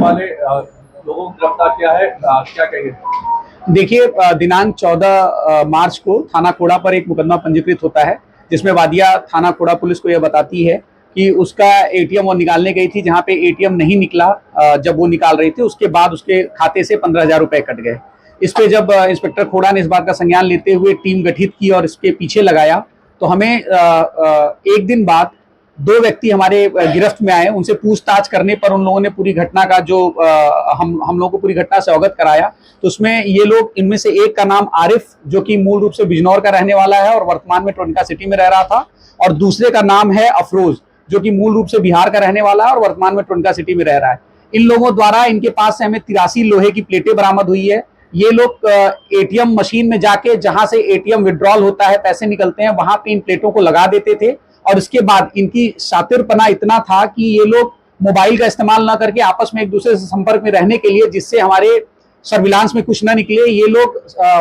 वाले लोगों को गिरफ्तार किया है, क्या कहेंगे? देखिए, दिनांक 14 मार्च को थाना कोड़ा पर एक मुकदमा पंजीकृत होता है, जिसमें वादिया थाना कोड़ा पुलिस को यह बताती है कि उसका एटीएम वो निकालने गई थी, जहां पे एटीएम नहीं निकला। जब वो निकाल रही थी उसके बाद उसके खाते से 15,000 रुपए कट गए। इस पे जब इंस्पेक्टर खोड़ा ने इस बात का संज्ञान लेते हुए टीम गठित की और इसके पीछे लगाया, तो हमें एक दिन बाद 2 व्यक्ति हमारे गिरफ्त में आए। उनसे पूछताछ करने पर उन लोगों ने पूरी घटना का जो हम लोगों को पूरी घटना से अवगत कराया, तो उसमें ये लोग, इनमें से एक का नाम आरिफ, जो कि मूल रूप से बिजनौर का रहने वाला है और वर्तमान में टोंका सिटी में रह रहा था, और दूसरे का नाम है अफरोज, जो कि मूल रूप से बिहार का रहने वाला है और वर्तमान में टोंका सिटी में रह रहा है। इन लोगों द्वारा इनके पास से हमें 83 लोहे की प्लेटें बरामद हुई है। ये लोग एटीएम मशीन में जाके, जहां से एटीएम विड्रॉल होता है, पैसे निकलते हैं, वहां पे इन प्लेटों को लगा देते थे। और इसके बाद इनकी शातिरपना इतना था कि ये लोग मोबाइल का इस्तेमाल ना करके आपस में एक दूसरे से संपर्क में रहने के लिए, जिससे हमारे सर्विलांस में कुछ ना निकले, ये लोग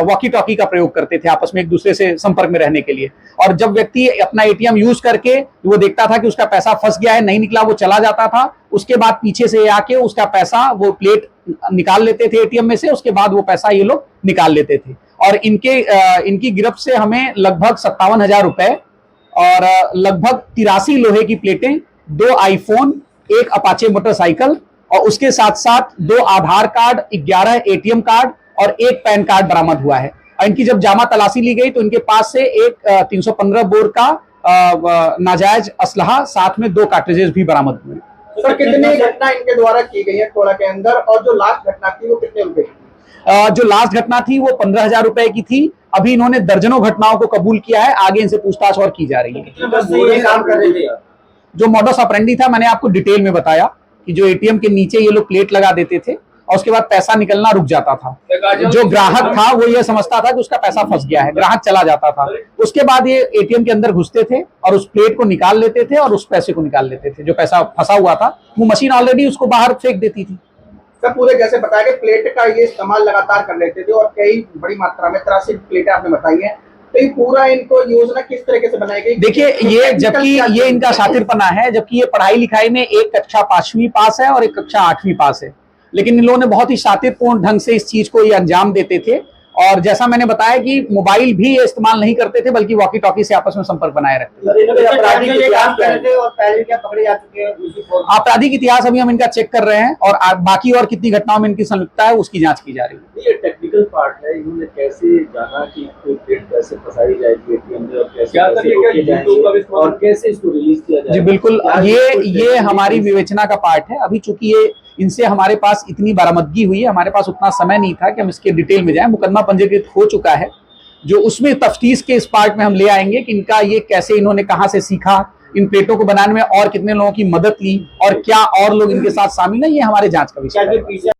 वॉकी टॉकी का प्रयोग करते थे आपस में एक दूसरे से संपर्क में रहने के लिए। और जब व्यक्ति अपना एटीएम यूज करके वो देखता था कि उसका पैसा फंस गया है, नहीं निकला, वो चला जाता था। उसके बाद पीछे से आके उसका पैसा, वो प्लेट निकाल लेते थे एटीएम में से, उसके बाद वो पैसा ये लोग निकाल लेते थे। और इनकी गिरफ्त से हमें लगभग 57,000 रुपए और लगभग 83 लोहे की प्लेटें, 2 आईफोन, 1 अपाचे मोटरसाइकिल और उसके साथ साथ 2 आधार कार्ड, 11 एटीएम कार्ड और 1 पैन कार्ड बरामद हुआ है। और इनकी जब जामा तलाशी ली गई तो इनके पास से एक 315 बोर का नाजायज असलहा, साथ में 2 कार्ट्रिजेस भी बरामद हुए। सर, कितनी घटना इनके द्वारा की गई है कोड़ा के अंदर, और जो लास्ट घटना थी वो कितने रुपए की? जो लास्ट घटना थी वो 15,000 रुपए की थी। अभी इन्होंने दर्जनों घटनाओं को कबूल किया है, आगे इनसे पूछताछ और की जा रही है। काम कर रहे थे? जो मॉडस ऑपरेंडी था, मैंने आपको डिटेल में बताया कि जो एटीएम के नीचे ये लोग प्लेट लगा देते थे और उसके बाद पैसा निकलना रुक जाता था। जो ग्राहक था वो ये समझता था कि उसका पैसा फंस गया है, ग्राहक चला जाता था। उसके बाद ये एटीएम के अंदर घुसते थे और उस प्लेट को निकाल लेते थे और उस पैसे को निकाल लेते थे। जो पैसा फंसा हुआ था वो मशीन ऑलरेडी उसको बाहर फेंक देती थी। सर, पूरे जैसे बताया कि प्लेट का ये इस्तेमाल लगातार कर लेते थे और कई बड़ी मात्रा में 83 प्लेटें आपने बताई है, तो ये पूरा इनको योजना किस तरीके से बनाई गई? देखिए, ये जबकि ये इनका शातिरपना है, जबकि ये पढ़ाई लिखाई में एक कक्षा 5वीं पास है और एक कक्षा 8वीं पास है, लेकिन इन लोगों ने बहुत ही शातिरपूर्ण ढंग से इस चीज को ये अंजाम देते थे। और जैसा मैंने बताया कि मोबाइल भी ये इस्तेमाल नहीं करते थे, बल्कि वॉकी टॉकी से आपस में संपर्क बनाए रखते थे। आपराधिक इतिहास अभी हम इनका चेक कर रहे हैं और बाकी और कितनी घटनाओं में इनकी संलिप्तता है उसकी जांच की जा रही है। ये टेक्निकल पार्ट है, इन्होंने कैसे जाना कि कोई प्लेट कैसे फंसाई जाएगी एटीएम में और कैसे इसको रिलीज किया जाएगा? जी बिल्कुल, ये हमारी विवेचना का पार्ट है। अभी चूंकि ये इनसे हमारे पास इतनी बरामदगी हुई है, हमारे पास उतना समय नहीं था कि हम इसके डिटेल में जाएं। मुकदमा पंजीकृत हो चुका है, जो उसमें तफ्तीश के इस पार्ट में हम ले आएंगे कि इनका ये कैसे, इन्होंने कहां से सीखा, इन प्लेटों को बनाने में और कितने लोगों की मदद ली और क्या और लोग इनके साथ शामिल है, ये हमारे जांच का विषय है।